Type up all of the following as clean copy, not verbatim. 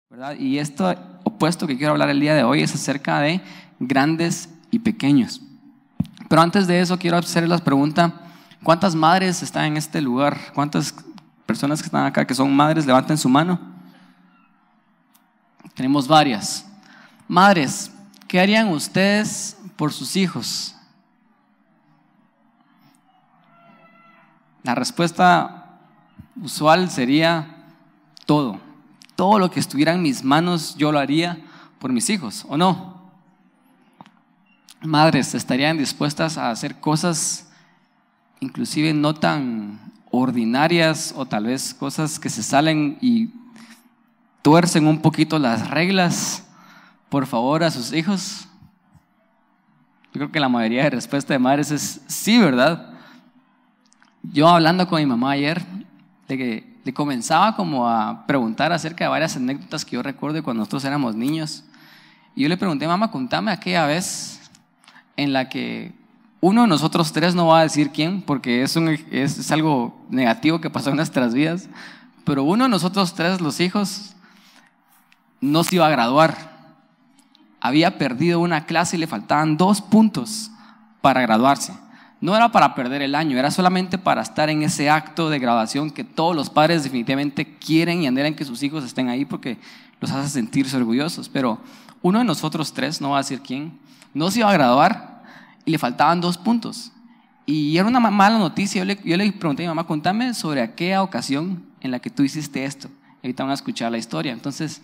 ¿verdad? Y esto opuesto que quiero hablar el día de hoy es acerca de grandes y pequeños. Pero antes de eso quiero hacerles la pregunta: ¿cuántas madres están en este lugar? ¿Cuántas personas que están acá que son madres? Levanten su mano. Tenemos varias. Madres, ¿qué harían ustedes por sus hijos? La respuesta usual sería todo. Todo lo que estuviera en mis manos yo lo haría por mis hijos, ¿o no? Madres, ¿estarían dispuestas a hacer cosas inclusive no tan ordinarias o tal vez cosas que se salen y tuercen un poquito las reglas por favor a sus hijos? Yo creo que la mayoría de respuesta de madres es sí, ¿verdad? Yo hablando con mi mamá ayer, le comenzaba como a preguntar acerca de varias anécdotas que yo recuerdo de cuando nosotros éramos niños. Y yo le pregunté: mamá, contame aquella vez en la que uno de nosotros tres, no va a decir quién, porque es algo negativo que pasó en nuestras vidas, pero uno de nosotros tres, los hijos, no se iba a graduar. Había perdido una clase y le faltaban 2 puntos para graduarse. No era para perder el año, era solamente para estar en ese acto de graduación que todos los padres definitivamente quieren y anhelan que sus hijos estén ahí porque los hace sentirse orgullosos. Pero uno de nosotros tres, no va a decir quién, no se iba a graduar y le faltaban 2 puntos. Y era una mala noticia. Yo le pregunté a mi mamá: contame sobre aquella ocasión en la que tú hiciste esto. Y ahorita van a escuchar la historia. Entonces,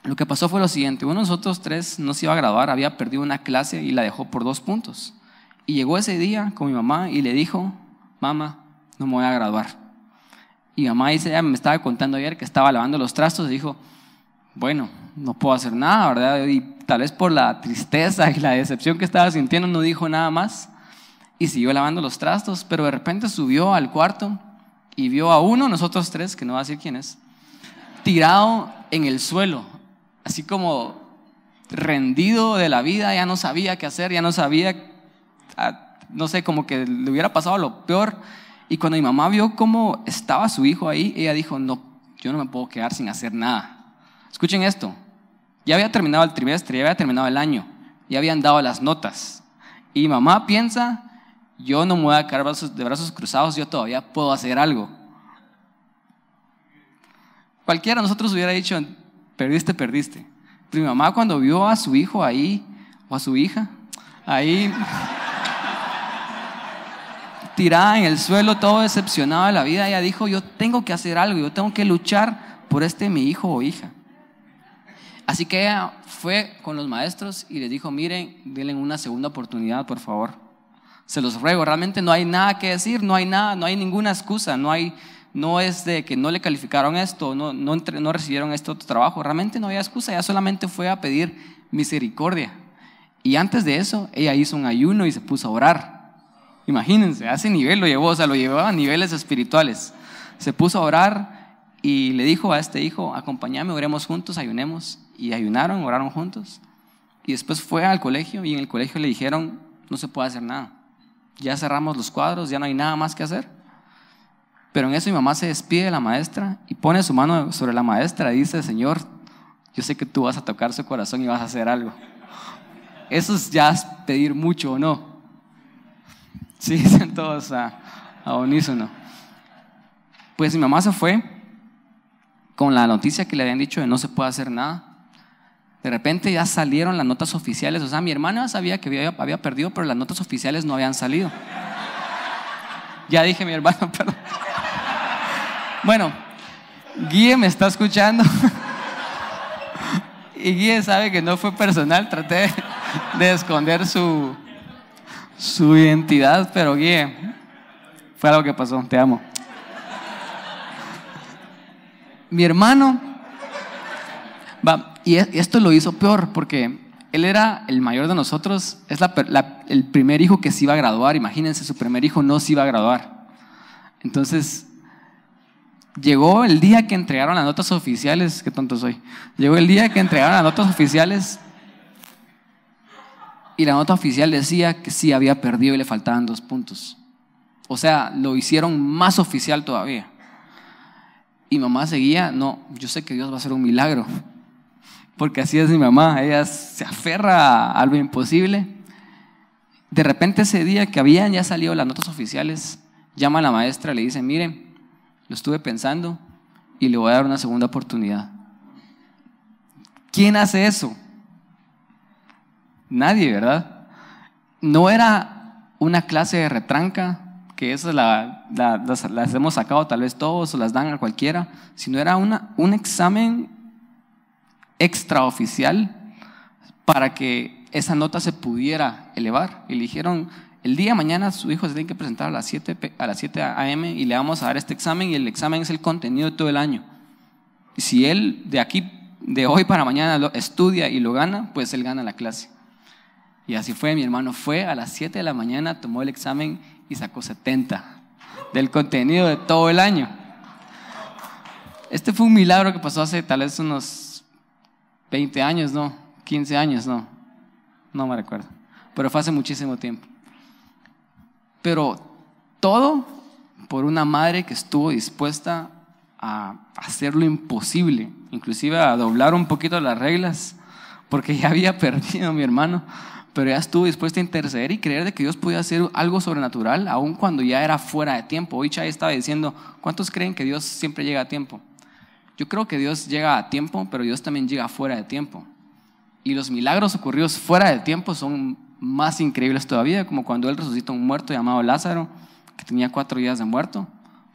lo que pasó fue lo siguiente: uno de nosotros tres no se iba a graduar, había perdido una clase y la dejó por 2 puntos. Y llegó ese día con mi mamá y le dijo: mamá, no me voy a graduar. Y mi mamá dice, ella me estaba contando ayer que estaba lavando los trastos y dijo: bueno, no puedo hacer nada, ¿verdad? Y tal vez por la tristeza y la decepción que estaba sintiendo no dijo nada más y siguió lavando los trastos. Pero de repente subió al cuarto y vio a uno de nosotros tres, que no va a decir quién es, tirado en el suelo, así como rendido de la vida, ya no sabía qué hacer, ya no sabía, no sé, como que le hubiera pasado lo peor. Y cuando mi mamá vio cómo estaba su hijo ahí, ella dijo: no, yo no me puedo quedar sin hacer nada. Escuchen esto: ya había terminado el trimestre, ya había terminado el año, ya habían dado las notas. Y mi mamá piensa: yo no me voy a quedar de brazos cruzados, yo todavía puedo hacer algo. Cualquiera de nosotros hubiera dicho: perdiste. Pero mi mamá, cuando vio a su hijo ahí, o a su hija, ahí tirada en el suelo, todo decepcionado de la vida, ella dijo: yo tengo que hacer algo, yo tengo que luchar por mi hijo o hija. Así que ella fue con los maestros y les dijo: miren, denle una segunda oportunidad, por favor, se los ruego. Realmente no hay nada que decir, no hay ninguna excusa, no es de que no le calificaron esto, no recibieron este otro trabajo. Realmente no había excusa, ella solamente fue a pedir misericordia. Y antes de eso, ella hizo un ayuno y se puso a orar. Imagínense, a ese nivel lo llevó, lo llevó a niveles espirituales. Se puso a orar y le dijo a este hijo: acompáñame, oremos juntos, ayunemos. Y ayunaron, oraron juntos. Y después fue al colegio y en el colegio le dijeron: no se puede hacer nada, ya cerramos los cuadros, ya no hay nada más que hacer. Pero en eso mi mamá se despide de la maestra y pone su mano sobre la maestra y dice: Señor, yo sé que tú vas a tocar su corazón y vas a hacer algo. Eso ya es pedir mucho, ¿o no? Sí, dicen todos a unísono. Pues mi mamá se fue con la noticia que le habían dicho de no se puede hacer nada. De repente ya salieron las notas oficiales. O sea, mi hermana sabía que había perdido, pero las notas oficiales no habían salido. Ya dije mi hermano, perdón. Bueno, Guille me está escuchando y Guille sabe que no fue personal. Traté de esconder su identidad, pero Guille, fue algo que pasó. Te amo. Mi hermano y esto lo hizo peor porque él era el mayor de nosotros. Es el primer hijo que se iba a graduar. Imagínense, su primer hijo no se iba a graduar. Entonces llegó el día que entregaron las notas oficiales. Qué tonto soy. Llegó el día que entregaron las notas oficiales y la nota oficial decía que sí había perdido y le faltaban 2 puntos. O sea, lo hicieron más oficial todavía. Y mamá seguía, no, yo sé que Dios va a hacer un milagro, porque así es mi mamá, ella se aferra a lo imposible. De repente ese día que habían ya salido las notas oficiales, llama a la maestra y le dice, mire, lo estuve pensando y le voy a dar una segunda oportunidad. ¿Quién hace eso? Nadie, ¿verdad? No era una clase de retranca, que esas las hemos sacado tal vez todos o las dan a cualquiera, sino era un examen extraoficial para que esa nota se pudiera elevar. Y le dijeron, el día de mañana su hijo se tiene que presentar a las 7 a.m. y le vamos a dar este examen, y el examen es el contenido de todo el año. Y si él de hoy para mañana lo estudia y lo gana, pues él gana la clase. Y así fue, mi hermano fue a las 7 de la mañana, tomó el examen y sacó 70 del contenido de todo el año. Este fue un milagro que pasó hace tal vez unos 20 años, ¿no? 15 años, no me recuerdo, pero fue hace muchísimo tiempo. Pero todo por una madre que estuvo dispuesta a hacer lo imposible, inclusive a doblar un poquito las reglas, porque ya había perdido mi hermano, pero ella estuvo dispuesta a interceder y creer de que Dios podía hacer algo sobrenatural, aun cuando ya era fuera de tiempo. Hoy Chay estaba diciendo, ¿cuántos creen que Dios siempre llega a tiempo? Yo creo que Dios llega a tiempo, pero Dios también llega fuera de tiempo. Y los milagros ocurridos fuera de tiempo son más increíbles todavía, como cuando Él resucita a un muerto llamado Lázaro, que tenía 4 días de muerto,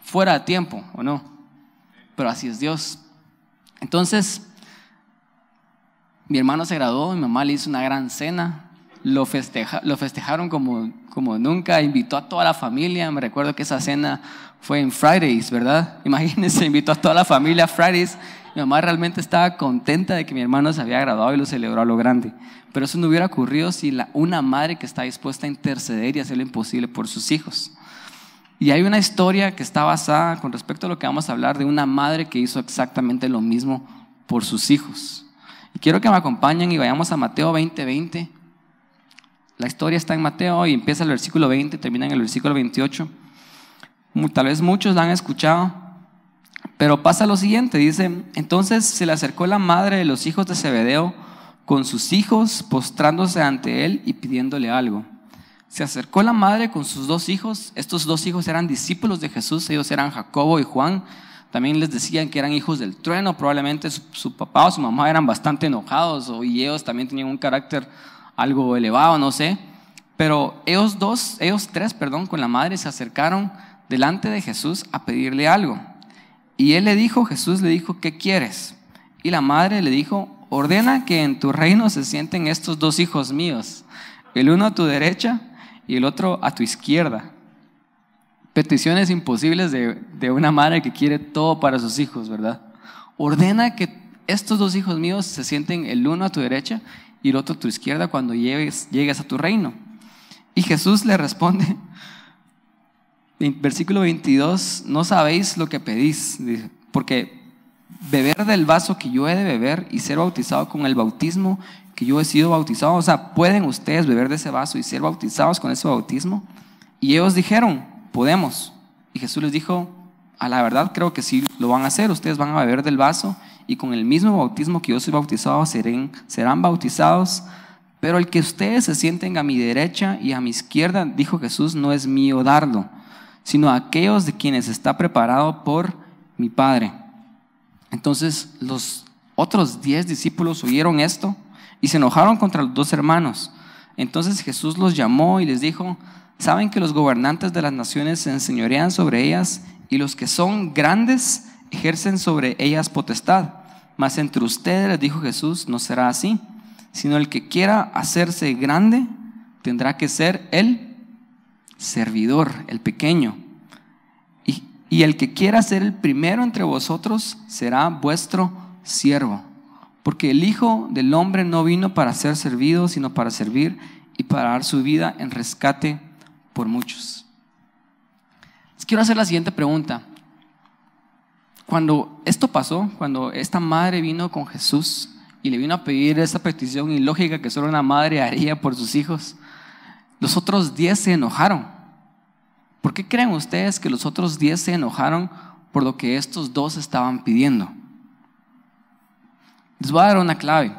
fuera de tiempo, ¿o no? Pero así es Dios. Entonces, mi hermano se graduó, mi mamá le hizo una gran cena, lo festejaron como nunca, invitó a toda la familia. Me recuerdo que esa cena fue en Fridays, ¿verdad? Imagínense, invitó a toda la familia a Fridays. Mi mamá realmente estaba contenta de que mi hermano se había graduado y lo celebró a lo grande. Pero eso no hubiera ocurrido si una madre que está dispuesta a interceder y hacer lo imposible por sus hijos. Y hay una historia que está basada con respecto a lo que vamos a hablar, de una madre que hizo exactamente lo mismo por sus hijos. Y quiero que me acompañen y vayamos a Mateo 20:20. La historia está en Mateo y empieza el versículo 20, termina en el versículo 28. Tal vez muchos la han escuchado, pero pasa lo siguiente, dice: entonces se le acercó la madre de los hijos de Zebedeo con sus hijos, postrándose ante él y pidiéndole algo. Se acercó la madre con sus 2 hijos. Estos 2 hijos eran discípulos de Jesús, ellos eran Jacobo y Juan. También les decían que eran hijos del trueno. Probablemente su papá o su mamá eran bastante enojados, y ellos también tenían un carácter algo elevado, no sé. Pero ellos 3, con la madre se acercaron delante de Jesús a pedirle algo. Y Jesús le dijo, ¿qué quieres? Y la madre le dijo, ordena que en tu reino se sienten estos 2 hijos míos, el uno a tu derecha y el otro a tu izquierda. Peticiones imposibles de una madre que quiere todo para sus hijos, ¿verdad? Ordena que estos 2 hijos míos se sienten el uno a tu derecha y el otro a tu izquierda cuando llegues a tu reino. Y Jesús le responde, versículo 22, no sabéis lo que pedís, porque beber del vaso que yo he de beber y ser bautizado con el bautismo que yo he sido bautizado, o sea, ¿pueden ustedes beber de ese vaso y ser bautizados con ese bautismo? Y ellos dijeron, podemos. Y Jesús les dijo, a la verdad creo que sí lo van a hacer, ustedes van a beber del vaso y con el mismo bautismo que yo soy bautizado serán bautizados, pero el que ustedes se sienten a mi derecha y a mi izquierda, dijo Jesús, no es mío darlo, sino a aquellos de quienes está preparado por mi Padre. Entonces los otros 10 discípulos oyeron esto y se enojaron contra los 2 hermanos. Entonces Jesús los llamó y les dijo, ¿saben que los gobernantes de las naciones se enseñorean sobre ellas y los que son grandes ejercen sobre ellas potestad? Mas entre ustedes, les dijo Jesús, no será así, sino el que quiera hacerse grande tendrá que ser el servidor, el pequeño. Y el que quiera ser el primero entre vosotros será vuestro siervo. Porque el Hijo del Hombre no vino para ser servido, sino para servir y para dar su vida en rescate por muchos. Les quiero hacer la siguiente pregunta. Cuando esto pasó, cuando esta madre vino con Jesús y le vino a pedir esa petición ilógica que solo una madre haría por sus hijos, los otros 10 se enojaron. ¿Por qué creen ustedes que los otros 10 se enojaron por lo que estos dos estaban pidiendo. Les voy a dar una clave.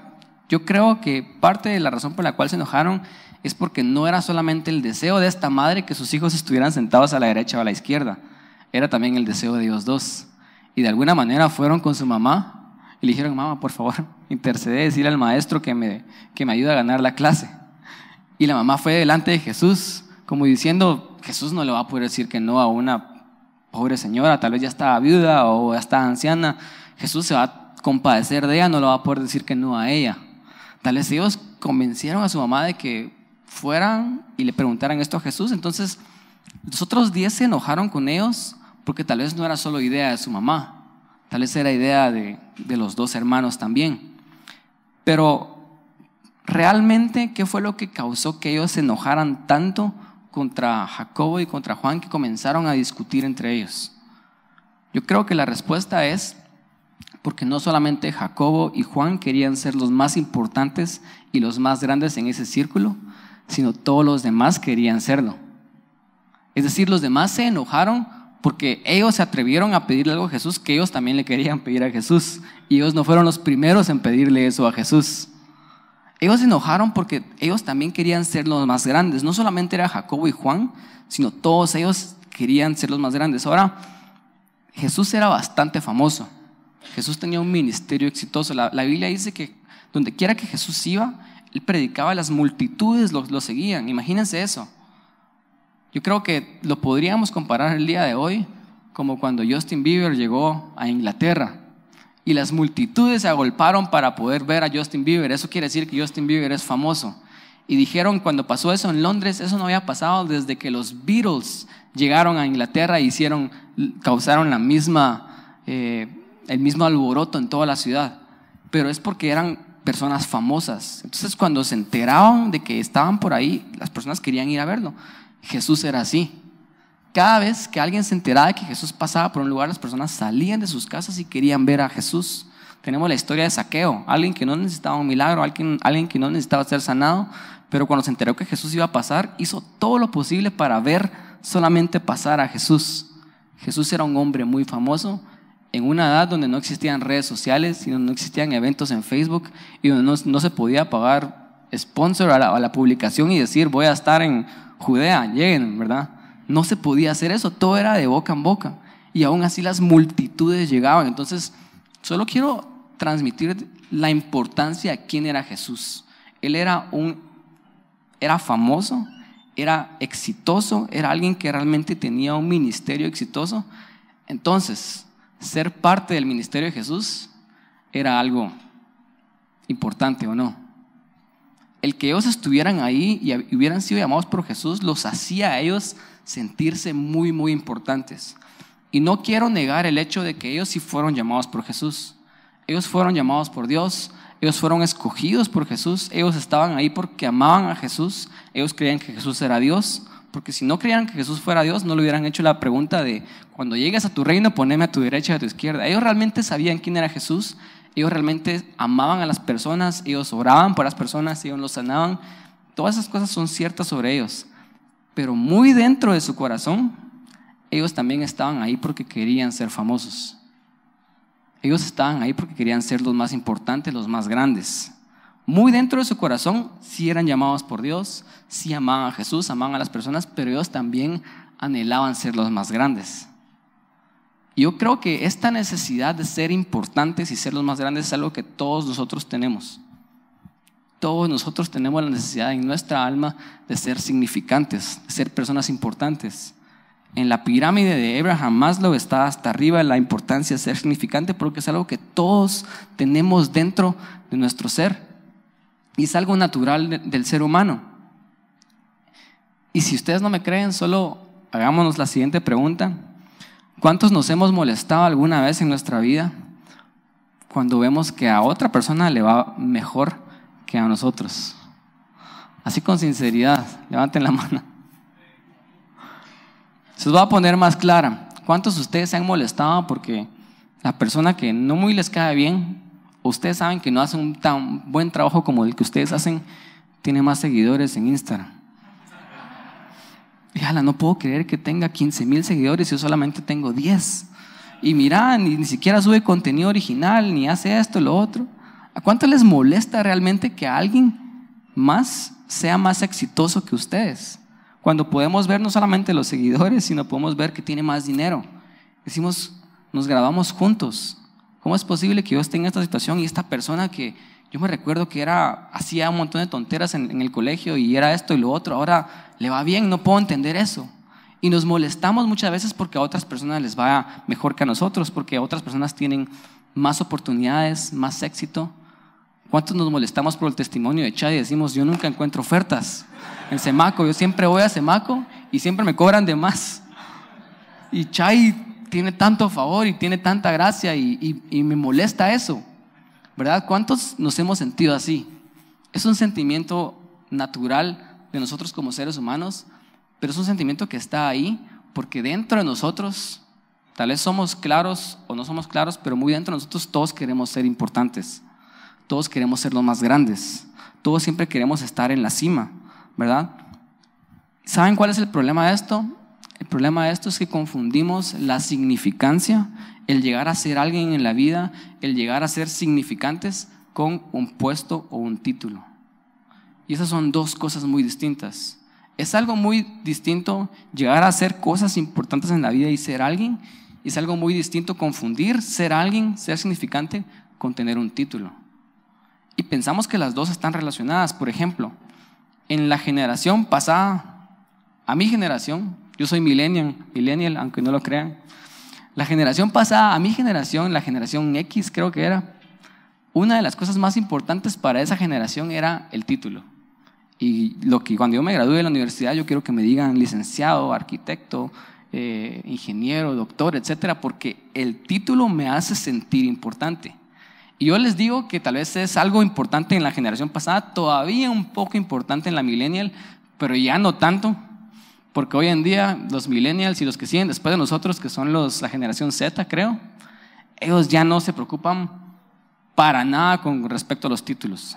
Yo creo que parte de la razón por la cual se enojaron es porque no era solamente el deseo de esta madre que sus hijos estuvieran sentados a la derecha o a la izquierda, era también el deseo de ellos dos. Y de alguna manera fueron con su mamá y le dijeron: mamá, por favor, intercede, decirle al maestro que me ayude a ganar la clase. Y la mamá fue delante de Jesús, como diciendo: Jesús no le va a poder decir que no a una pobre señora, tal vez ya estaba viuda o ya estaba anciana. Jesús se va a compadecer de ella, no le va a poder decir que no a ella. Tal vez ellos convencieron a su mamá de que fueran y le preguntaran esto a Jesús. Entonces los otros 10 se enojaron con ellos porque tal vez no era solo idea de su mamá, tal vez era idea de los dos hermanos también. Pero realmente, ¿qué fue lo que causó que ellos se enojaran tanto contra Jacobo y contra Juan, que comenzaron a discutir entre ellos? Yo creo que la respuesta es porque no solamente Jacobo y Juan querían ser los más importantes y los más grandes en ese círculo, sino todos los demás querían serlo. Es decir, los demás se enojaron porque ellos se atrevieron a pedirle algo a Jesús que ellos también le querían pedir a Jesús, y ellos no fueron los primeros en pedirle eso a Jesús. Ellos se enojaron porque ellos también querían ser los más grandes. No solamente era Jacobo y Juan, sino todos ellos querían ser los más grandes. Ahora, Jesús era bastante famoso. Jesús tenía un ministerio exitoso. La Biblia dice que donde quiera que Jesús iba, Él predicaba, las multitudes lo seguían. Imagínense eso. Yo creo que lo podríamos comparar el día de hoy como cuando Justin Bieber llegó a Inglaterra y las multitudes se agolparon para poder ver a Justin Bieber. Eso quiere decir que Justin Bieber es famoso. Y dijeron, cuando pasó eso en Londres, eso no había pasado desde que los Beatles llegaron a Inglaterra y causaron el mismo alboroto en toda la ciudad. Pero es porque eran personas famosas. Entonces, cuando se enteraban de que estaban por ahí, las personas querían ir a verlo. Jesús era así. Cada vez que alguien se enteraba de que Jesús pasaba por un lugar, las personas salían de sus casas y querían ver a Jesús. Tenemos la historia de Zaqueo, alguien que no necesitaba un milagro, alguien que no necesitaba ser sanado, pero cuando se enteró que Jesús iba a pasar, hizo todo lo posible para ver solamente pasar a Jesús. Jesús era un hombre muy famoso en una edad donde no existían redes sociales, y donde no existían eventos en Facebook, y donde no se podía pagar sponsor a la publicación y decir: voy a estar en Judea, lleguen, ¿verdad? No se podía hacer eso, todo era de boca en boca, y aún así las multitudes llegaban. Entonces, solo quiero transmitir la importancia de quién era Jesús. Él era famoso, era exitoso, era alguien que realmente tenía un ministerio exitoso. Entonces, ser parte del ministerio de Jesús era algo importante, ¿o no? El que ellos estuvieran ahí y hubieran sido llamados por Jesús los hacía a ellos sentirse muy, muy importantes. Y no quiero negar el hecho de que ellos sí fueron llamados por Jesús. Ellos fueron llamados por Dios, ellos fueron escogidos por Jesús, ellos estaban ahí porque amaban a Jesús, ellos creían que Jesús era Dios, porque si no creían que Jesús fuera Dios, no le hubieran hecho la pregunta de: cuando llegues a tu reino, poneme a tu derecha y a tu izquierda. Ellos realmente sabían quién era Jesús, ellos realmente amaban a las personas, ellos oraban por las personas, ellos los sanaban. Todas esas cosas son ciertas sobre ellos, pero muy dentro de su corazón, ellos también estaban ahí porque querían ser famosos. Ellos estaban ahí porque querían ser los más importantes, los más grandes. Muy dentro de su corazón sí eran llamados por Dios, sí amaban a Jesús, amaban a las personas, pero ellos también anhelaban ser los más grandes. Y yo creo que esta necesidad de ser importantes y ser los más grandes es algo que todos nosotros tenemos. Todos nosotros tenemos la necesidad en nuestra alma de ser significantes, de ser personas importantes. En la pirámide de Abraham Maslow está hasta arriba la importancia de ser significante, porque es algo que todos tenemos dentro de nuestro ser y es algo natural del ser humano. Y si ustedes no me creen, solo hagámonos la siguiente pregunta: ¿cuántos nos hemos molestado alguna vez en nuestra vida cuando vemos que a otra persona le va mejor que a nosotros? Así, con sinceridad, levanten la mano. Se los voy a poner más clara. ¿Cuántos de ustedes se han molestado porque la persona que no muy les cae bien, o ustedes saben que no hace un tan buen trabajo como el que ustedes hacen, tiene más seguidores en Instagram? Y no puedo creer que tenga 15,000 seguidores y yo solamente tengo 10. Y mira, ni siquiera sube contenido original, ni hace esto, lo otro. ¿A cuánto les molesta realmente que alguien más sea más exitoso que ustedes? Cuando podemos ver no solamente los seguidores, sino podemos ver que tiene más dinero. Decimos, nos grabamos juntos. ¿Cómo es posible que yo esté en esta situación y esta persona que yo me recuerdo que hacía un montón de tonteras en el colegio y era esto y lo otro, ahora le va bien? No puedo entender eso. Y nos molestamos muchas veces porque a otras personas les va mejor que a nosotros, porque otras personas tienen más oportunidades, más éxito. ¿Cuántos nos molestamos por el testimonio de Chad y decimos, yo nunca encuentro ofertas en Semaco, yo siempre voy a Semaco y siempre me cobran de más? Y Chad tiene tanto favor y tiene tanta gracia y me molesta eso, ¿verdad? ¿Cuántos nos hemos sentido así? Es un sentimiento natural de nosotros como seres humanos, pero es un sentimiento que está ahí porque dentro de nosotros, tal vez somos claros o no somos claros, pero muy dentro de nosotros todos queremos ser importantes. Todos queremos ser los más grandes. Todos siempre queremos estar en la cima, ¿verdad? ¿Saben cuál es el problema de esto? El problema de esto es que confundimos la significancia, el llegar a ser alguien en la vida, el llegar a ser significantes con un puesto o un título. Y esas son dos cosas muy distintas. Es algo muy distinto llegar a hacer cosas importantes en la vida y ser alguien. Y es algo muy distinto confundir ser alguien, ser significante, con tener un título. Y pensamos que las dos están relacionadas. Por ejemplo, en la generación pasada, a mi generación, yo soy millennial, aunque no lo crean. La generación pasada, a mi generación, la generación X creo que era, una de las cosas más importantes para esa generación era el título. Y cuando yo me gradué de la universidad, yo quiero que me digan licenciado, arquitecto, ingeniero, doctor, etcétera, porque el título me hace sentir importante. Y yo les digo que tal vez es algo importante en la generación pasada, todavía un poco importante en la millennial, pero ya no tanto, porque hoy en día los millennials y los que siguen después de nosotros, que son la generación Z, creo, ellos ya no se preocupan para nada con respecto a los títulos.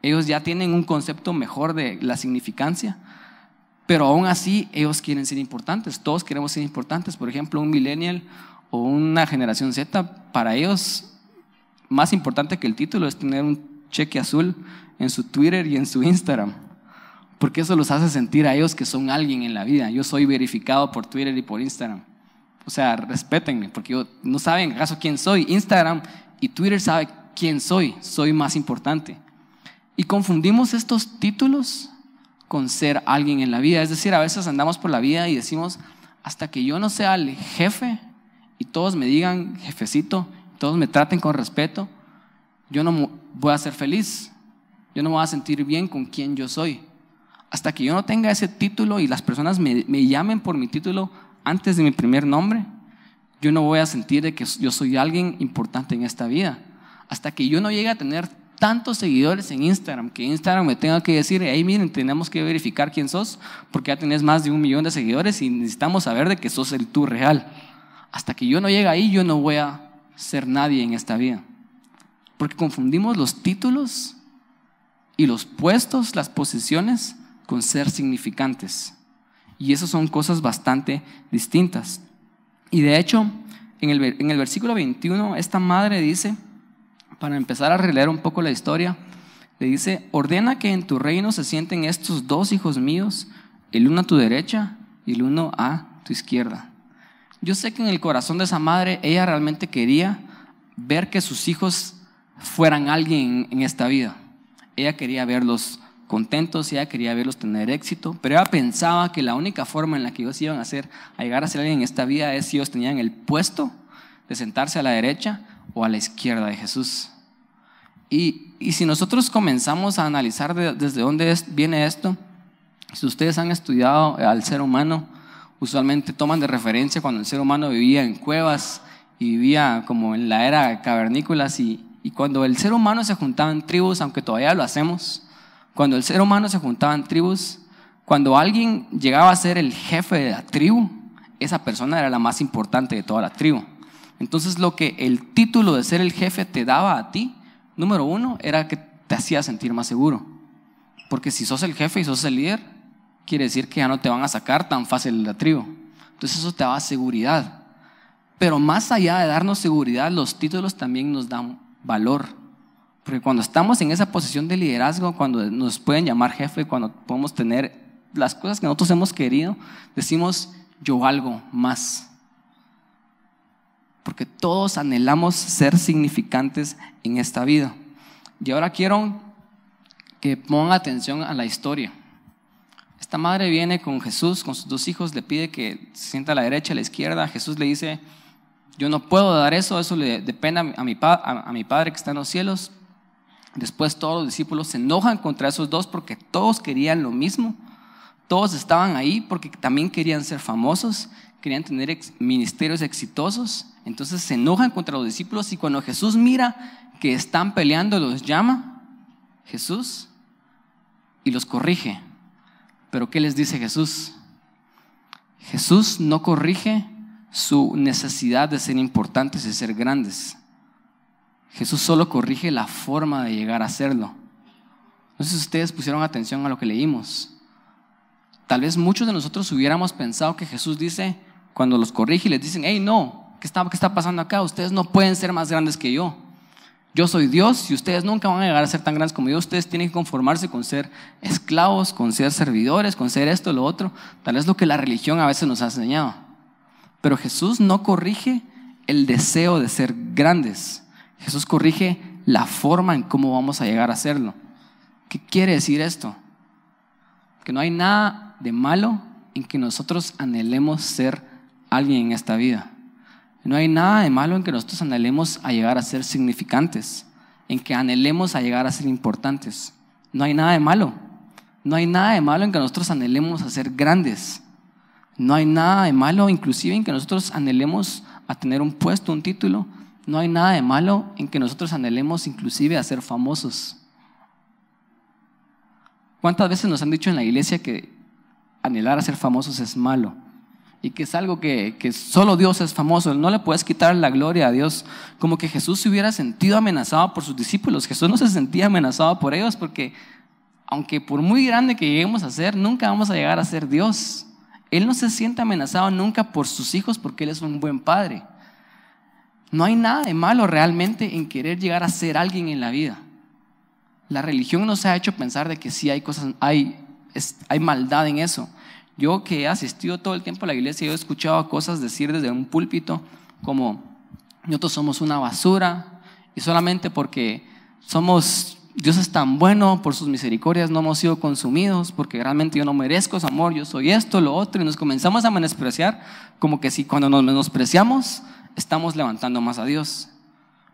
Ellos ya tienen un concepto mejor de la significancia, pero aún así ellos quieren ser importantes. Todos queremos ser importantes. Por ejemplo, un millennial o una generación Z, para ellos más importante que el título es tener un cheque azul en su Twitter y en su Instagram, porque eso los hace sentir a ellos que son alguien en la vida. Yo soy verificado por Twitter y por Instagram. O sea, respétenme, porque no saben acaso quién soy. Instagram y Twitter saben quién soy más importante. Y confundimos estos títulos con ser alguien en la vida. Es decir, a veces andamos por la vida y decimos, hasta que yo no sea el jefe y todos me digan jefecito, todos me traten con respeto, yo no voy a ser feliz, yo no me voy a sentir bien con quien yo soy. Hasta que yo no tenga ese título y las personas me llamen por mi título antes de mi primer nombre, yo no voy a sentir de que yo soy alguien importante en esta vida. Hasta que yo no llegue a tener tantos seguidores en Instagram, que Instagram me tenga que decir, hey, miren, tenemos que verificar quién sos, porque ya tenés más de 1 millón de seguidores y necesitamos saber de que sos el tú real. Hasta que yo no llegue ahí, yo no voy a ser nadie en esta vida. Porque confundimos los títulos y los puestos, las posiciones, con ser significantes. Y esas son cosas bastante distintas. Y de hecho, en el versículo 21, esta madre dice, para empezar a releer un poco la historia, le dice, ordena que en tu reino se sienten estos 2 hijos míos, el uno a tu derecha y el uno a tu izquierda. Yo sé que en el corazón de esa madre, ella realmente quería ver que sus hijos fueran alguien en esta vida. Ella quería verlos contentos, ella quería verlos tener éxito, pero ella pensaba que la única forma en la que ellos iban a llegar a ser alguien en esta vida es si ellos tenían el puesto de sentarse a la derecha o a la izquierda de Jesús. Y si nosotros comenzamos a analizar desde dónde viene esto, si ustedes han estudiado al ser humano, usualmente toman de referencia cuando el ser humano vivía en cuevas y vivía como en la era cavernícolas y cuando el ser humano se juntaba en tribus, aunque todavía lo hacemos, cuando el ser humano se juntaba en tribus, cuando alguien llegaba a ser el jefe de la tribu, esa persona era la más importante de toda la tribu. Entonces lo que el título de ser el jefe te daba a ti, número 1, era que te hacía sentir más seguro. Porque si sos el jefe y sos el líder, quiere decir que ya no te van a sacar tan fácil de la tribu. Entonces eso te daba seguridad. Pero más allá de darnos seguridad, los títulos también nos dan valor. Porque cuando estamos en esa posición de liderazgo, cuando nos pueden llamar jefe, cuando podemos tener las cosas que nosotros hemos querido, decimos, yo valgo más. Porque todos anhelamos ser significantes en esta vida. Y ahora quiero que pongan atención a la historia. Esta madre viene con Jesús, con sus 2 hijos, le pide que se sienta a la derecha, a la izquierda. Jesús le dice, yo no puedo dar eso le depende a mi Padre que está en los cielos. Después todos los discípulos se enojan contra esos 2 porque todos querían lo mismo. Todos estaban ahí porque también querían ser famosos, querían tener ministerios exitosos. Entonces se enojan contra los discípulos y cuando Jesús mira que están peleando, los llama Jesús y los corrige. Pero ¿qué les dice Jesús? Jesús no corrige su necesidad de ser importantes y ser grandes. Jesús solo corrige la forma de llegar a serlo. No sé si ustedes pusieron atención a lo que leímos. Tal vez muchos de nosotros hubiéramos pensado que Jesús dice, cuando los corrige y les dicen, hey, no, ¿qué está pasando acá? Ustedes no pueden ser más grandes que yo. Yo soy Dios y ustedes nunca van a llegar a ser tan grandes como yo. Ustedes tienen que conformarse con ser esclavos, con ser servidores, con ser esto, lo otro. Tal vez lo que la religión a veces nos ha enseñado. Pero Jesús no corrige el deseo de ser grandes. Jesús corrige la forma en cómo vamos a llegar a hacerlo. ¿Qué quiere decir esto? Que no hay nada de malo en que nosotros anhelemos ser alguien en esta vida. No hay nada de malo en que nosotros anhelemos a llegar a ser significantes, en que anhelemos a llegar a ser importantes. No hay nada de malo. No hay nada de malo en que nosotros anhelemos a ser grandes. No hay nada de malo inclusive en que nosotros anhelemos a tener un puesto, un título. No hay nada de malo en que nosotros anhelemos inclusive a ser famosos. ¿Cuántas veces nos han dicho en la iglesia que anhelar a ser famosos es malo? Y que es algo que solo Dios es famoso. No le puedes quitar la gloria a Dios. Como que Jesús se hubiera sentido amenazado por sus discípulos. Jesús no se sentía amenazado por ellos porque aunque por muy grande que lleguemos a ser, nunca vamos a llegar a ser Dios. Él no se siente amenazado nunca por sus hijos porque Él es un buen padre. No hay nada de malo realmente en querer llegar a ser alguien en la vida. La religión nos ha hecho pensar de que sí hay cosas, hay maldad en eso. Yo que he asistido todo el tiempo a la iglesia, yo he escuchado cosas decir desde un púlpito como nosotros somos una basura y solamente porque Dios es tan bueno, por sus misericordias no hemos sido consumidos, porque realmente yo no merezco su amor, yo soy esto, lo otro, y nos comenzamos a menospreciar como que si cuando nos menospreciamos estamos levantando más a Dios.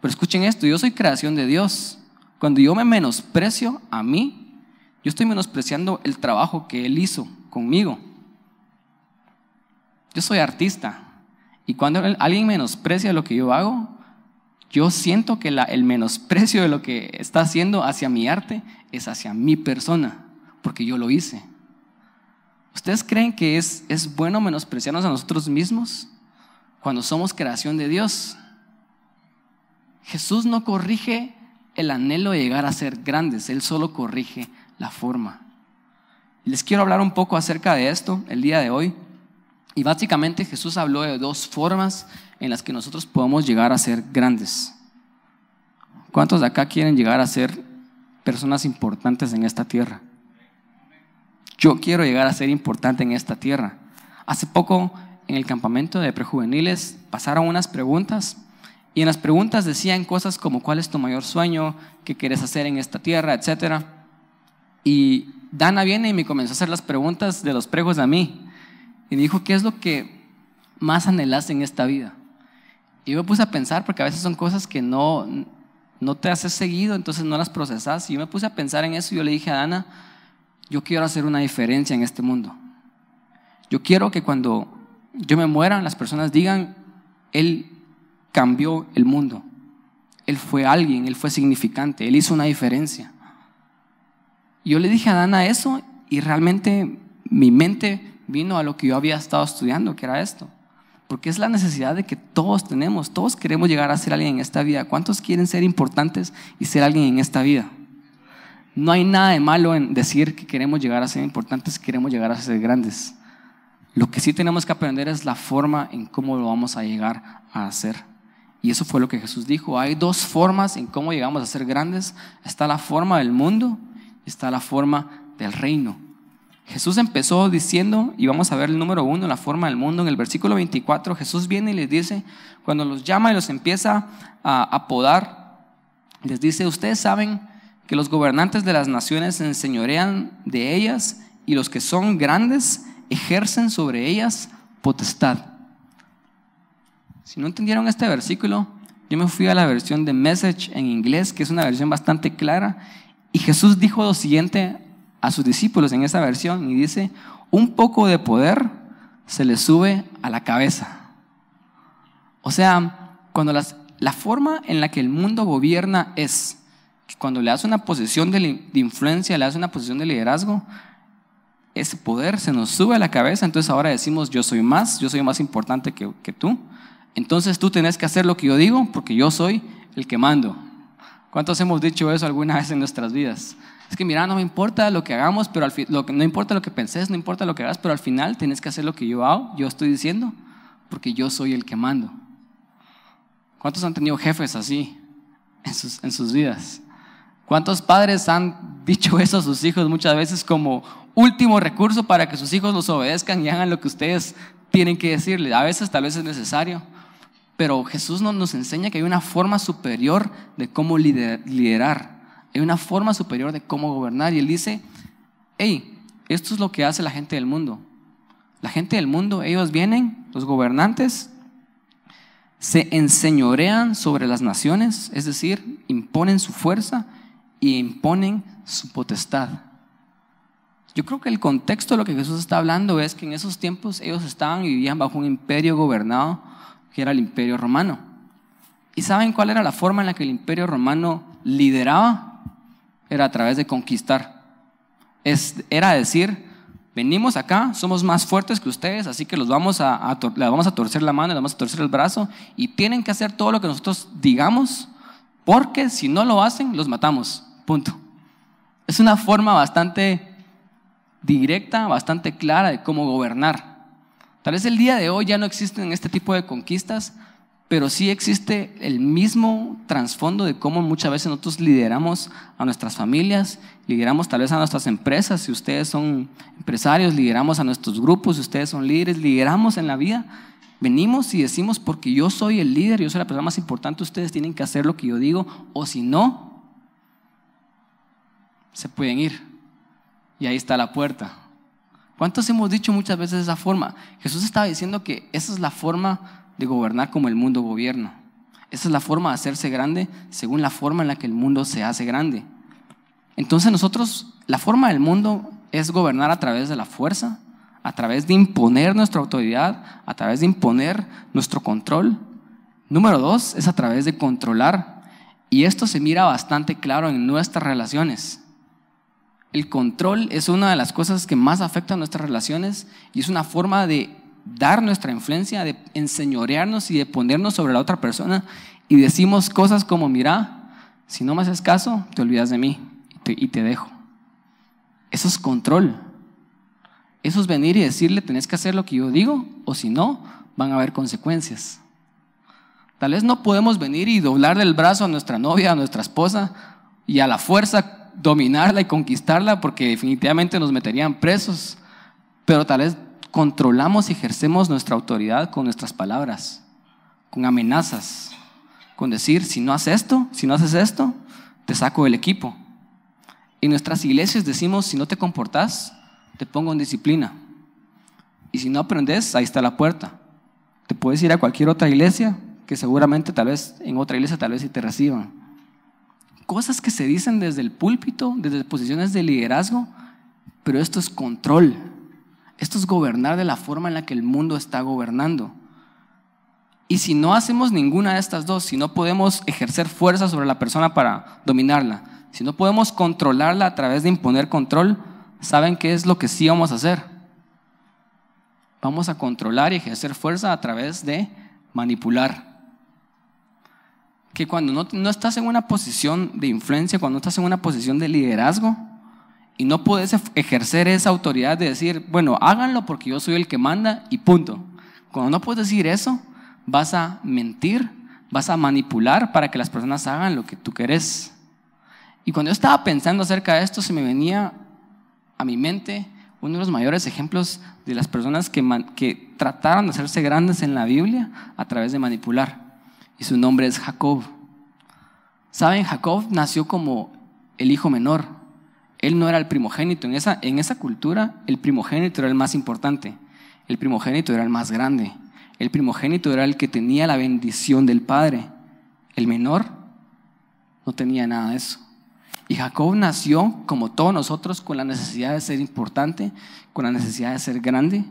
Pero escuchen esto, yo soy creación de Dios. Cuando yo me menosprecio a mí, yo estoy menospreciando el trabajo que Él hizo conmigo. Yo soy artista y cuando alguien menosprecia lo que yo hago, yo siento que el menosprecio de lo que está haciendo hacia mi arte es hacia mi persona, porque yo lo hice. ¿Ustedes creen que es bueno menospreciarnos a nosotros mismos cuando somos creación de Dios? Jesús no corrige el anhelo de llegar a ser grandes, Él solo corrige la forma. Les quiero hablar un poco acerca de esto el día de hoy. Y básicamente Jesús habló de 2 formas en las que nosotros podemos llegar a ser grandes. ¿Cuántos de acá quieren llegar a ser personas importantes en esta tierra? Yo quiero llegar a ser importante en esta tierra. Hace poco en el campamento de prejuveniles pasaron unas preguntas y en las preguntas decían cosas como ¿cuál es tu mayor sueño? ¿Qué quieres hacer en esta tierra? Etcétera. Y Dana viene y me comenzó a hacer las preguntas de los prejos a mí. Y me dijo, ¿qué es lo que más anhelas en esta vida? Y yo me puse a pensar, porque a veces son cosas que no te haces seguido, entonces no las procesas. Y yo me puse a pensar en eso y yo le dije a Dana, yo quiero hacer una diferencia en este mundo. Yo quiero que cuando yo me muera, las personas digan, Él cambió el mundo. Él fue alguien, Él fue significante, Él hizo una diferencia. Y yo le dije a Dana eso y realmente mi mente vino a lo que yo había estado estudiando, que era esto. Porque es la necesidad de que todos tenemos, todos queremos llegar a ser alguien en esta vida. ¿Cuántos quieren ser importantes y ser alguien en esta vida? No hay nada de malo en decir que queremos llegar a ser importantes, queremos llegar a ser grandes. Lo que sí tenemos que aprender es la forma en cómo lo vamos a llegar a hacer. Y eso fue lo que Jesús dijo. Hay dos formas en cómo llegamos a ser grandes. Está la forma del mundo y está la forma del reino. Jesús empezó diciendo, y vamos a ver el número 1, la forma del mundo. En el versículo 24, Jesús viene y les dice, cuando los llama y los empieza a apodar, les dice: ustedes saben que los gobernantes de las naciones se enseñorean de ellas y los que son grandes ejercen sobre ellas potestad. Si no entendieron este versículo, yo me fui a la versión de Message en inglés, que es una versión bastante clara, y Jesús dijo lo siguiente a sus discípulos en esa versión, y dice: un poco de poder se les sube a la cabeza. O sea, cuando la forma en la que el mundo gobierna es que cuando le das una posición de influencia, le das una posición de liderazgo, ese poder se nos sube a la cabeza. Entonces ahora decimos: yo soy más importante que tú. Entonces tú tenés que hacer lo que yo digo porque yo soy el que mando. ¿Cuántos hemos dicho eso alguna vez en nuestras vidas? Es que mira, no me importa lo que hagamos, pero no importa lo que penses, no importa lo que hagas, pero al final tienes que hacer lo que yo hago, yo estoy diciendo, porque yo soy el que mando. ¿Cuántos han tenido jefes así en sus vidas? ¿Cuántos padres han dicho eso a sus hijos muchas veces como último recurso para que sus hijos los obedezcan y hagan lo que ustedes tienen que decirles? A veces tal vez es necesario, pero Jesús nos enseña que hay una forma superior de cómo liderar. Hay una forma superior de cómo gobernar. Y Él dice: hey, esto es lo que hace la gente del mundo. La gente del mundo, ellos vienen, los gobernantes, se enseñorean sobre las naciones, es decir, imponen su fuerza y imponen su potestad. Yo creo que el contexto de lo que Jesús está hablando es que en esos tiempos ellos estaban y vivían bajo un imperio gobernado que era el imperio romano. ¿Y saben cuál era la forma en la que el imperio romano lideraba? Era a través de conquistar. Era decir: venimos acá, somos más fuertes que ustedes, así que les vamos a torcer la mano, les vamos a torcer el brazo, y tienen que hacer todo lo que nosotros digamos, porque si no lo hacen, los matamos. Punto. Es una forma bastante directa, bastante clara de cómo gobernar. Tal vez el día de hoy ya no existen este tipo de conquistas, pero sí existe el mismo trasfondo de cómo muchas veces nosotros lideramos a nuestras familias, lideramos tal vez a nuestras empresas. Si ustedes son empresarios, lideramos a nuestros grupos. Si ustedes son líderes, lideramos en la vida. Venimos y decimos: porque yo soy el líder, yo soy la persona más importante, ustedes tienen que hacer lo que yo digo, o si no, se pueden ir. Y ahí está la puerta. ¿Cuántos hemos dicho muchas veces esa forma? Jesús estaba diciendo que esa es la forma de gobernar como el mundo gobierna. Esa es la forma de hacerse grande según la forma en la que el mundo se hace grande. Entonces nosotros, la forma del mundo es gobernar a través de la fuerza, a través de imponer nuestra autoridad, a través de imponer nuestro control. Número 2 es a través de controlar. Y esto se mira bastante claro en nuestras relaciones. El control es una de las cosas que más afecta a nuestras relaciones y es una forma de dar nuestra influencia, de enseñorearnos y de ponernos sobre la otra persona, y decimos cosas como: mira, si no me haces caso, te olvidas de mí y te dejo. Eso es control. Eso es venir y decirle: tenés que hacer lo que yo digo, o si no, van a haber consecuencias. Tal vez no podemos venir y doblarle el brazo a nuestra novia, a nuestra esposa, y a la fuerza dominarla y conquistarla, porque definitivamente nos meterían presos, pero tal vez controlamos y ejercemos nuestra autoridad con nuestras palabras, con amenazas, con decir: si no haces esto, te saco del equipo. En nuestras iglesias decimos: si no te comportas, te pongo en disciplina. Y si no aprendes, ahí está la puerta. Te puedes ir a cualquier otra iglesia, que seguramente tal vez en otra iglesia tal vez sí te reciban. Cosas que se dicen desde el púlpito, desde posiciones de liderazgo, pero esto es control. Esto es gobernar de la forma en la que el mundo está gobernando. Y si no hacemos ninguna de estas dos, si no podemos ejercer fuerza sobre la persona para dominarla, si no podemos controlarla a través de imponer control, ¿saben qué es lo que sí vamos a hacer? Vamos a controlar y ejercer fuerza a través de manipular. Que cuando no estás en una posición de influencia, cuando no estás en una posición de liderazgo, Y no puedes ejercer esa autoridad de decir, bueno, háganlo porque yo soy el que manda y punto. Cuando no puedes decir eso, vas a mentir, vas a manipular para que las personas hagan lo que tú querés. Y cuando yo estaba pensando acerca de esto, se me venía a mi mente uno de los mayores ejemplos de las personas que trataron de hacerse grandes en la Biblia a través de manipular. Y su nombre es Jacob. ¿Saben? Jacob nació como el hijo menor. Él no era el primogénito. En esa cultura, el primogénito era el más importante. El primogénito era el más grande. El primogénito era el que tenía la bendición del padre. El menor no tenía nada de eso. Y Jacob nació, como todos nosotros, con la necesidad de ser importante, con la necesidad de ser grande.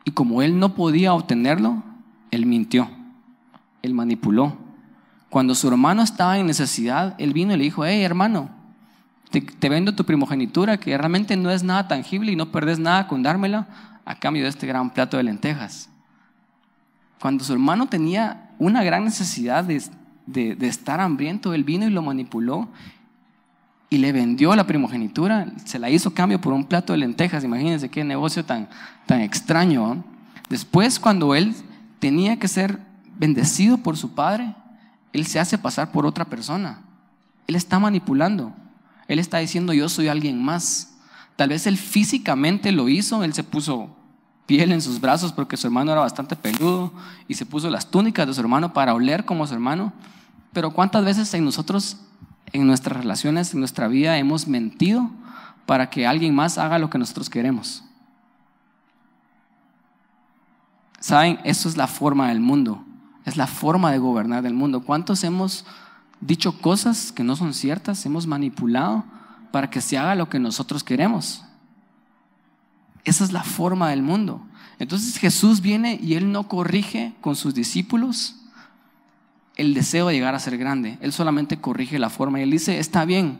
Y como él no podía obtenerlo, él mintió, él manipuló. Cuando su hermano estaba en necesidad, él vino y le dijo: hey, hermano, te vendo tu primogenitura, que realmente no es nada tangible y no perdés nada con dármela a cambio de este gran plato de lentejas. Cuando su hermano tenía una gran necesidad de estar hambriento, él vino y lo manipuló y le vendió la primogenitura, se la hizo cambio por un plato de lentejas. Imagínense qué negocio tan extraño, ¿eh? Después, cuando él tenía que ser bendecido por su padre, él se hace pasar por otra persona. Él está manipulando. Él está diciendo: yo soy alguien más. Tal vez él físicamente lo hizo. Él se puso piel en sus brazos porque su hermano era bastante peludo y se puso las túnicas de su hermano para oler como su hermano. Pero ¿cuántas veces nosotros, en nuestras relaciones, en nuestra vida, hemos mentido para que alguien más haga lo que nosotros queremos? ¿Saben? Eso es la forma del mundo. Es la forma de gobernar del mundo. ¿Cuántos hemos dicho cosas que no son ciertas? Hemos manipulado para que se haga lo que nosotros queremos. Esa es la forma del mundo. Entonces Jesús viene y Él no corrige con sus discípulos el deseo de llegar a ser grande. Él solamente corrige la forma. Y Él dice: está bien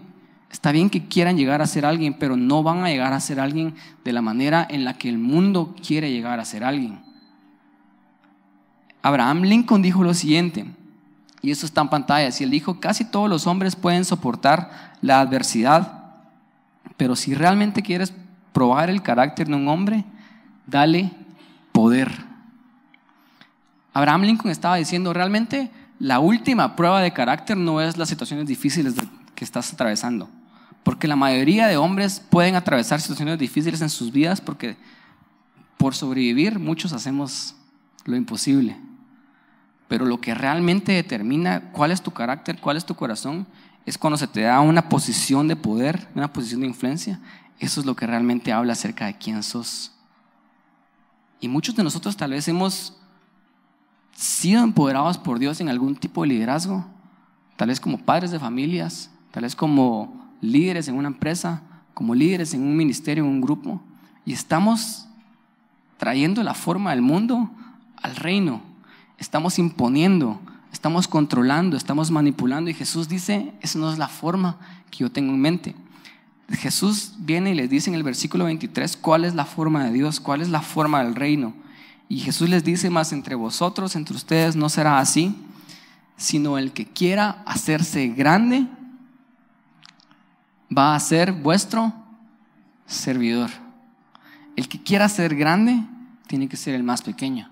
que quieran llegar a ser alguien, pero no van a llegar a ser alguien de la manera en la que el mundo quiere llegar a ser alguien. Abraham Lincoln dijo lo siguiente, y eso está en pantalla. Si él dijo: casi todos los hombres pueden soportar la adversidad, pero si realmente quieres probar el carácter de un hombre, dale poder. Abraham Lincoln estaba diciendo: realmente la última prueba de carácter no es las situaciones difíciles que estás atravesando, porque la mayoría de hombres pueden atravesar situaciones difíciles en sus vidas porque por sobrevivir muchos hacemos lo imposible. Pero lo que realmente determina cuál es tu carácter, cuál es tu corazón, es cuando se te da una posición de poder, una posición de influencia. Eso es lo que realmente habla acerca de quién sos. Y muchos de nosotros tal vez hemos sido empoderados por Dios en algún tipo de liderazgo, tal vez como padres de familias, tal vez como líderes en una empresa, como líderes en un ministerio, en un grupo, y estamos trayendo la forma del mundo al reino. Estamos imponiendo, estamos controlando, estamos manipulando, y Jesús dice: esa no es la forma que yo tengo en mente. Jesús viene y les dice en el versículo 23 cuál es la forma de Dios, cuál es la forma del reino. Y Jesús les dice: mas entre vosotros, entre ustedes, no será así, sino el que quiera hacerse grande va a ser vuestro servidor. El que quiera ser grande tiene que ser el más pequeño.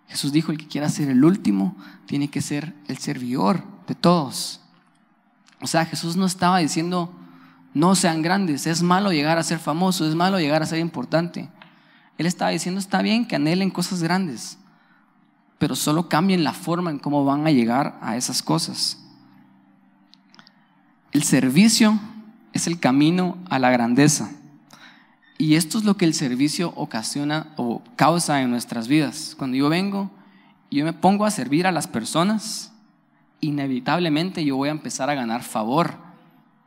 Jesús dijo: el que quiera ser el último tiene que ser el servidor de todos. O sea, Jesús no estaba diciendo: no sean grandes, es malo llegar a ser famoso, es malo llegar a ser importante. Él estaba diciendo: está bien que anhelen cosas grandes, pero solo cambien la forma en cómo van a llegar a esas cosas. El servicio es el camino a la grandeza. Y esto es lo que el servicio ocasiona o causa en nuestras vidas. Cuando yo vengo y yo me pongo a servir a las personas, inevitablemente yo voy a empezar a ganar favor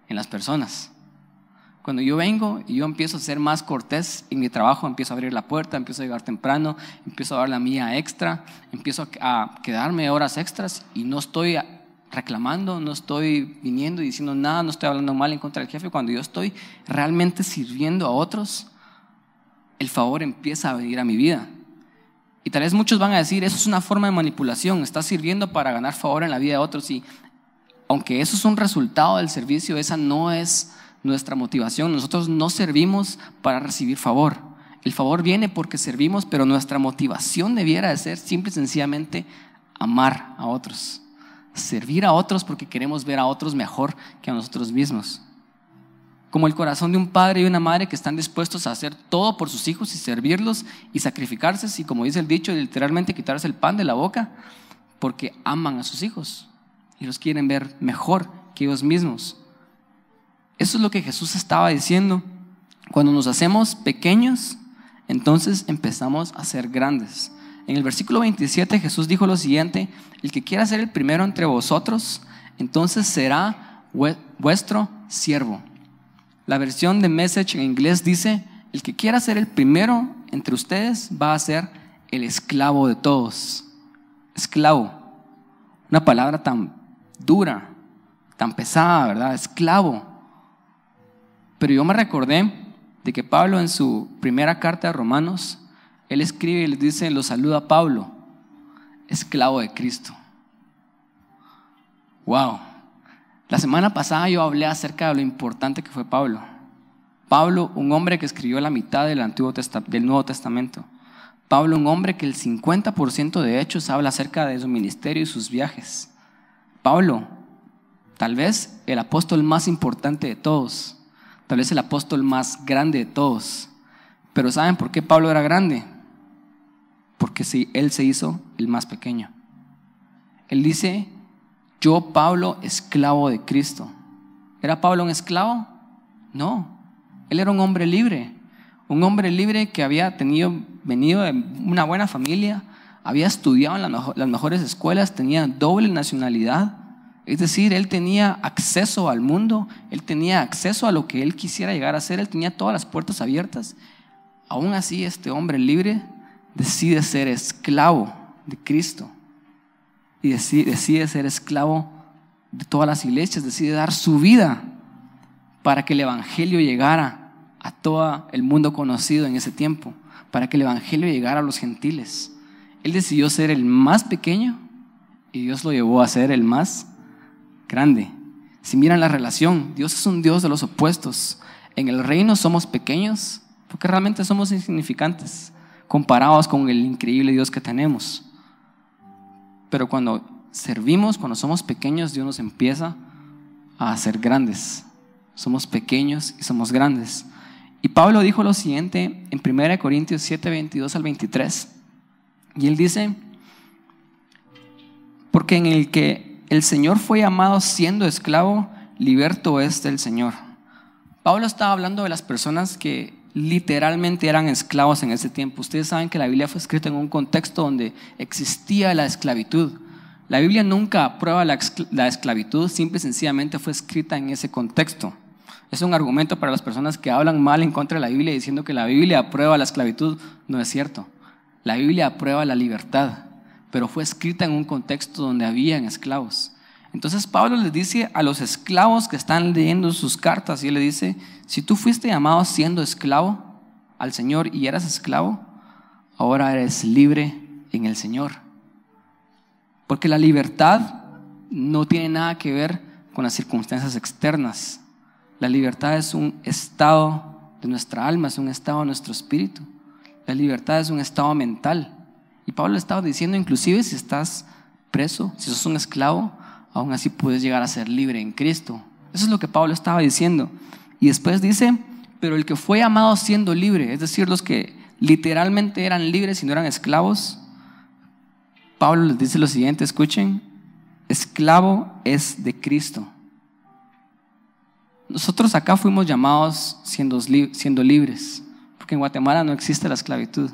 en las personas. Cuando yo vengo y yo empiezo a ser más cortés en mi trabajo, empiezo a abrir la puerta, empiezo a llegar temprano, empiezo a dar la mía extra, empiezo a quedarme horas extras y no estoy reclamando, no estoy viniendo y diciendo nada, no estoy hablando mal en contra del jefe. Cuando yo estoy realmente sirviendo a otros, el favor empieza a venir a mi vida. Y tal vez muchos van a decir: eso es una forma de manipulación, estás sirviendo para ganar favor en la vida de otros. Y aunque eso es un resultado del servicio, esa no es nuestra motivación. Nosotros no servimos para recibir favor. El favor viene porque servimos, pero nuestra motivación debiera de ser simple y sencillamente amar a otros. Servir a otros porque queremos ver a otros mejor que a nosotros mismos. Como el corazón de un padre y una madre que están dispuestos a hacer todo por sus hijos y servirlos y sacrificarse, y como dice el dicho, literalmente quitarse el pan de la boca, porque aman a sus hijos y los quieren ver mejor que ellos mismos. Eso es lo que Jesús estaba diciendo. Cuando nos hacemos pequeños, entonces empezamos a ser grandes. En el versículo 27 Jesús dijo lo siguiente: el que quiera ser el primero entre vosotros, entonces será vuestro siervo. La versión de Message en inglés dice: el que quiera ser el primero entre ustedes va a ser el esclavo de todos. Esclavo, una palabra tan dura, tan pesada, ¿verdad? Esclavo. Pero yo me recordé de que Pablo, en su primera carta a Romanos, él escribe y les dice, lo saluda Pablo, esclavo de Cristo. Wow. La semana pasada yo hablé acerca de lo importante que fue Pablo. Pablo, un hombre que escribió la mitad del Nuevo Testamento. Pablo, un hombre que el 50% de hechos habla acerca de su ministerio y sus viajes. Pablo, tal vez el apóstol más importante de todos, tal vez el apóstol más grande de todos. Pero ¿saben por qué Pablo era grande? Porque él se hizo el más pequeño. Él dice: yo, Pablo, esclavo de Cristo. ¿Era Pablo un esclavo? No, él era un hombre libre. Un hombre libre que había venido de una buena familia, había estudiado en las mejores escuelas, tenía doble nacionalidad. Es decir, él tenía acceso al mundo, él tenía acceso a lo que él quisiera llegar a ser, él tenía todas las puertas abiertas. Aún así, este hombre libre decide ser esclavo de Cristo y decide ser esclavo de todas las iglesias, decide dar su vida para que el evangelio llegara a todo el mundo conocido en ese tiempo, para que el evangelio llegara a los gentiles. Él decidió ser el más pequeño y Dios lo llevó a ser el más grande. Si miran la relación, Dios es un Dios de los opuestos. En el reino somos pequeños porque realmente somos insignificantes comparados con el increíble Dios que tenemos. Pero cuando servimos, cuando somos pequeños, Dios nos empieza a hacer grandes. Somos pequeños y somos grandes. Y Pablo dijo lo siguiente en 1 Corintios 7, 22 al 23. Y él dice: porque en el que el Señor fue llamado siendo esclavo, liberto es del Señor. Pablo estaba hablando de las personas que literalmente eran esclavos en ese tiempo. Ustedes saben que la Biblia fue escrita en un contexto donde existía la esclavitud. La Biblia nunca aprueba la esclavitud, simple y sencillamente fue escrita en ese contexto. Es un argumento para las personas que hablan mal en contra de la Biblia diciendo que la Biblia aprueba la esclavitud. No es cierto. La Biblia aprueba la libertad, pero fue escrita en un contexto donde habían esclavos. Entonces Pablo les dice a los esclavos que están leyendo sus cartas, y él le dice: si tú fuiste llamado siendo esclavo al Señor y eras esclavo, ahora eres libre en el Señor. Porque la libertad no tiene nada que ver con las circunstancias externas. La libertad es un estado de nuestra alma, es un estado de nuestro espíritu. La libertad es un estado mental. Y Pablo estaba diciendo, inclusive si estás preso, si sos un esclavo, aún así puedes llegar a ser libre en Cristo. Eso es lo que Pablo estaba diciendo. Y después dice: pero el que fue llamado siendo libre, es decir, los que literalmente eran libres y no eran esclavos, Pablo les dice lo siguiente, escuchen: esclavo es de Cristo. Nosotros acá fuimos llamados siendo libres, porque en Guatemala no existe la esclavitud.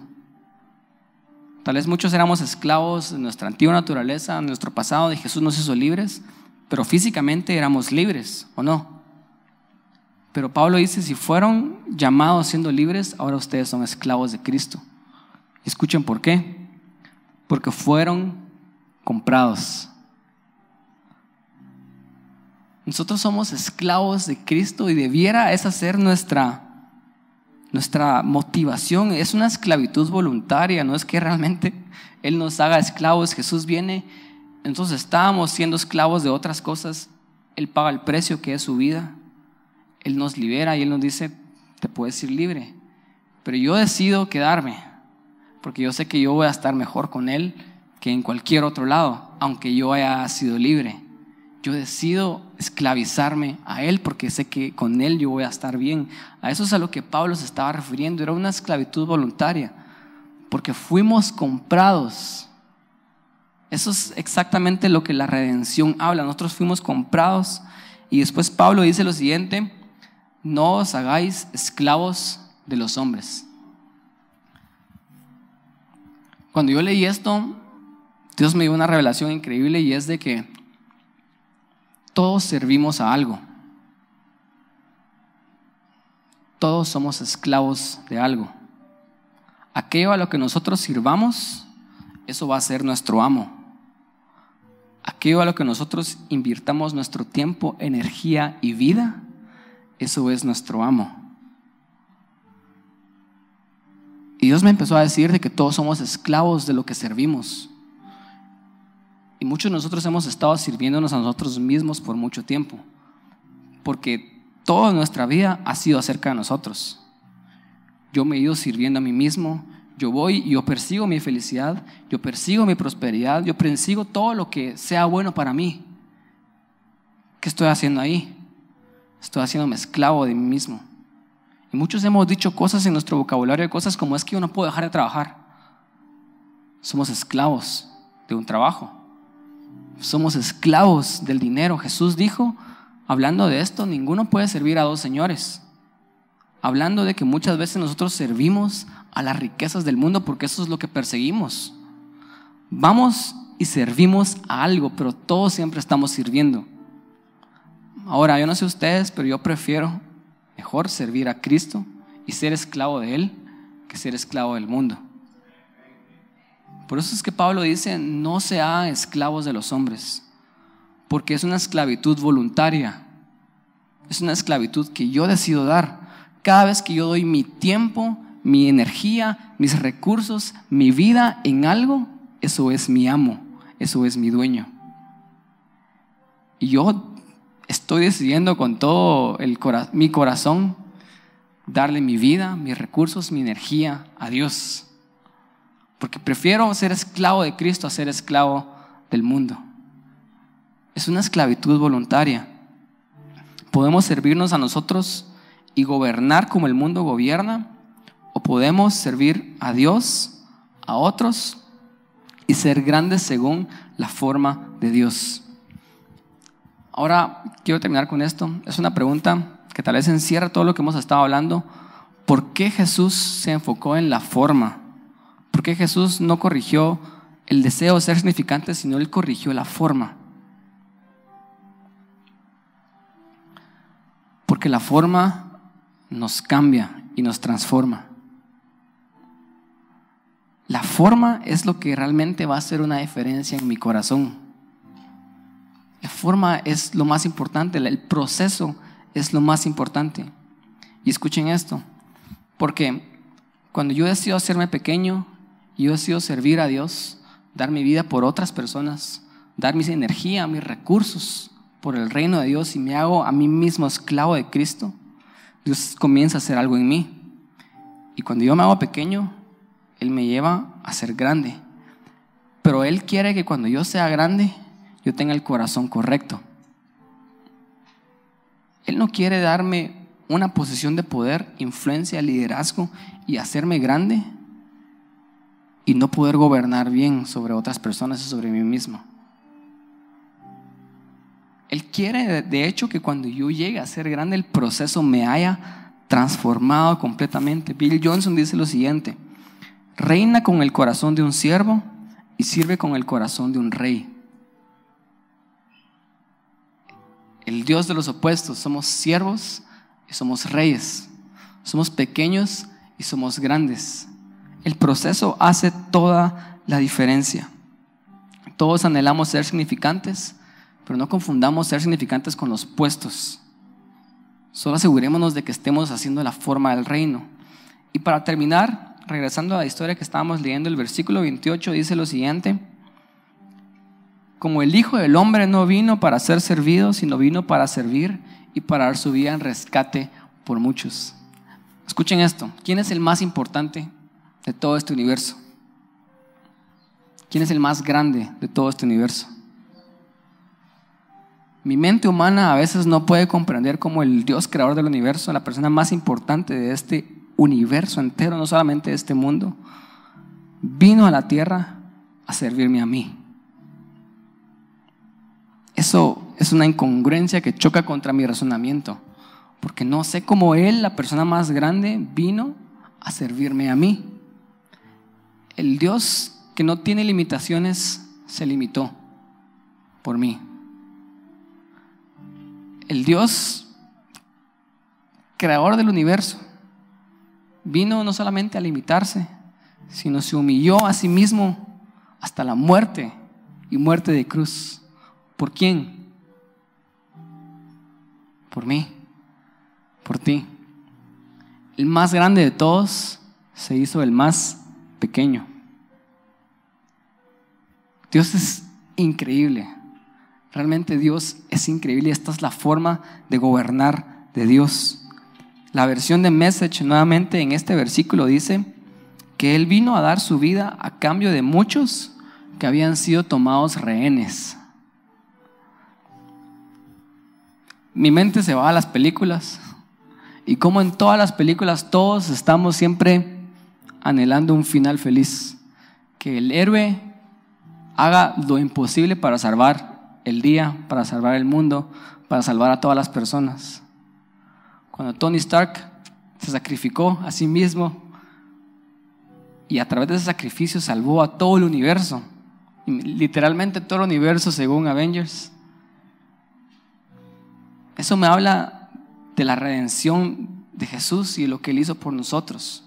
Tal vez muchos éramos esclavos de nuestra antigua naturaleza, de nuestro pasado, y Jesús nos hizo libres, pero físicamente éramos libres, ¿o no? Pero Pablo dice: si fueron llamados siendo libres, ahora ustedes son esclavos de Cristo. Escuchen por qué. Porque fueron comprados. Nosotros somos esclavos de Cristo y debiera esa ser nuestra motivación. Es una esclavitud voluntaria, no es que realmente Él nos haga esclavos. Jesús viene, entonces estábamos siendo esclavos de otras cosas. Él paga el precio que es su vida. Él nos libera y Él nos dice, te puedes ir libre. Pero yo decido quedarme, porque yo sé que yo voy a estar mejor con Él que en cualquier otro lado, aunque yo haya sido libre. Yo decido esclavizarme a Él porque sé que con Él yo voy a estar bien. A eso es a lo que Pablo se estaba refiriendo. Era una esclavitud voluntaria, porque fuimos comprados. Eso es exactamente lo que la redención habla. Nosotros fuimos comprados. Y después Pablo dice lo siguiente: no os hagáis esclavos de los hombres. Cuando yo leí esto, Dios me dio una revelación increíble, y es de que todos servimos a algo. Todos somos esclavos de algo. Aquello a lo que nosotros sirvamos, eso va a ser nuestro amo. Aquello a lo que nosotros invirtamos nuestro tiempo, energía y vida, eso es nuestro amo. Y Dios me empezó a decir de que todos somos esclavos de lo que servimos. Y muchos de nosotros hemos estado sirviéndonos a nosotros mismos por mucho tiempo, porque toda nuestra vida ha sido acerca de nosotros. Yo me he ido sirviendo a mí mismo. Yo voy y yo persigo mi felicidad, yo persigo mi prosperidad, yo persigo todo lo que sea bueno para mí. ¿Qué estoy haciendo ahí? Estoy haciéndome esclavo de mí mismo. Y muchos hemos dicho cosas en nuestro vocabulario, cosas como: es que yo no puedo dejar de trabajar. Somos esclavos de un trabajo. Somos esclavos del dinero. Jesús dijo, hablando de esto, ninguno puede servir a dos señores. Hablando de que muchas veces nosotros servimos a las riquezas del mundo porque eso es lo que perseguimos. Vamos y servimos a algo, pero todos siempre estamos sirviendo. Ahora, yo no sé ustedes, pero yo prefiero mejor servir a Cristo y ser esclavo de Él que ser esclavo del mundo. Por eso es que Pablo dice: no se hagan esclavos de los hombres, porque es una esclavitud voluntaria. Es una esclavitud que yo decido dar. Cada vez que yo doy mi tiempo, mi energía, mis recursos, mi vida en algo, eso es mi amo, eso es mi dueño. Y yo estoy decidiendo con todo mi corazón darle mi vida, mis recursos, mi energía a Dios. Porque prefiero ser esclavo de Cristo a ser esclavo del mundo. Es una esclavitud voluntaria. Podemos servirnos a nosotros y gobernar como el mundo gobierna, o podemos servir a Dios, a otros, y ser grandes según la forma de Dios. Ahora quiero terminar con esto. Es una pregunta que tal vez encierra todo lo que hemos estado hablando. ¿Por qué Jesús se enfocó en la forma? ¿Por qué Jesús no corrigió el deseo de ser significante, sino Él corrigió la forma? Porque la forma nos cambia y nos transforma. La forma es lo que realmente va a hacer una diferencia en mi corazón. La forma es lo más importante, el proceso es lo más importante. Y escuchen esto, porque cuando yo decido hacerme pequeño, yo decido servir a Dios, dar mi vida por otras personas, dar mi energía, mis recursos por el reino de Dios, y me hago a mí mismo esclavo de Cristo, Dios comienza a hacer algo en mí. Y cuando yo me hago pequeño, Él me lleva a ser grande. Pero Él quiere que cuando yo sea grande, yo tenga el corazón correcto. Él no quiere darme una posición de poder, influencia, liderazgo y hacerme grande y no poder gobernar bien sobre otras personas y sobre mí mismo. Él quiere, de hecho, que cuando yo llegue a ser grande, el proceso me haya transformado completamente. Bill Johnson dice lo siguiente: reina con el corazón de un siervo y sirve con el corazón de un rey. El Dios de los opuestos: somos siervos y somos reyes, somos pequeños y somos grandes. El proceso hace toda la diferencia. Todos anhelamos ser significantes, pero no confundamos ser significantes con los puestos. Solo asegurémonos de que estemos haciendo la forma del reino. Y para terminar, regresando a la historia que estábamos leyendo, el versículo 28 dice lo siguiente: como el Hijo del Hombre no vino para ser servido, sino vino para servir y para dar su vida en rescate por muchos. Escuchen esto. ¿Quién es el más importante de todo este universo? ¿Quién es el más grande de todo este universo? Mi mente humana a veces no puede comprender cómo el Dios creador del universo, la persona más importante de este universo entero, no solamente de este mundo, vino a la tierra a servirme a mí. Eso es una incongruencia que choca contra mi razonamiento, porque no sé cómo Él, la persona más grande, vino a servirme a mí. El Dios que no tiene limitaciones se limitó por mí. El Dios creador del universo vino no solamente a limitarse, sino se humilló a sí mismo hasta la muerte y muerte de cruz. ¿Por quién? Por mí, por ti. El más grande de todos se hizo el más pequeño. Dios es increíble. Realmente Dios es increíble y esta es la forma de gobernar de Dios. La versión de Message nuevamente en este versículo dice que Él vino a dar su vida a cambio de muchos que habían sido tomados rehenes. Mi mente se va a las películas y como en todas las películas todos estamos siempre anhelando un final feliz, que el héroe haga lo imposible para salvar el día, para salvar el mundo, para salvar a todas las personas. Cuando Tony Stark se sacrificó a sí mismo y a través de ese sacrificio salvó a todo el universo, literalmente todo el universo según Avengers. Eso me habla de la redención de Jesús y de lo que Él hizo por nosotros.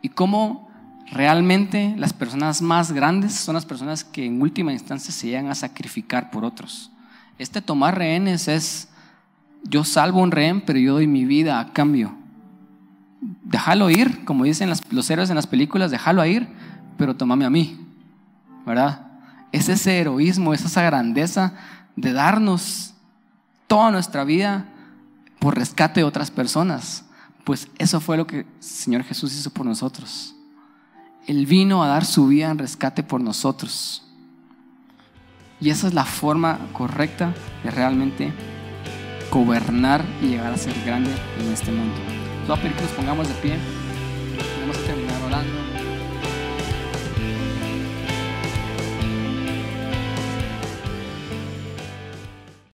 Y cómo realmente las personas más grandes son las personas que en última instancia se llegan a sacrificar por otros. Tomar rehenes es: yo salvo un rehén, pero yo doy mi vida a cambio. Déjalo ir, como dicen los héroes en las películas, déjalo ir, pero tómame a mí, ¿verdad? Es ese heroísmo, es esa grandeza de darnos toda nuestra vida por rescate de otras personas. Pues eso fue lo que el Señor Jesús hizo por nosotros. Él vino a dar su vida en rescate por nosotros. Y esa es la forma correcta de realmente gobernar y llegar a ser grande en este mundo. Voy a pedir que nos pongamos de pie. Vamos a terminar orando.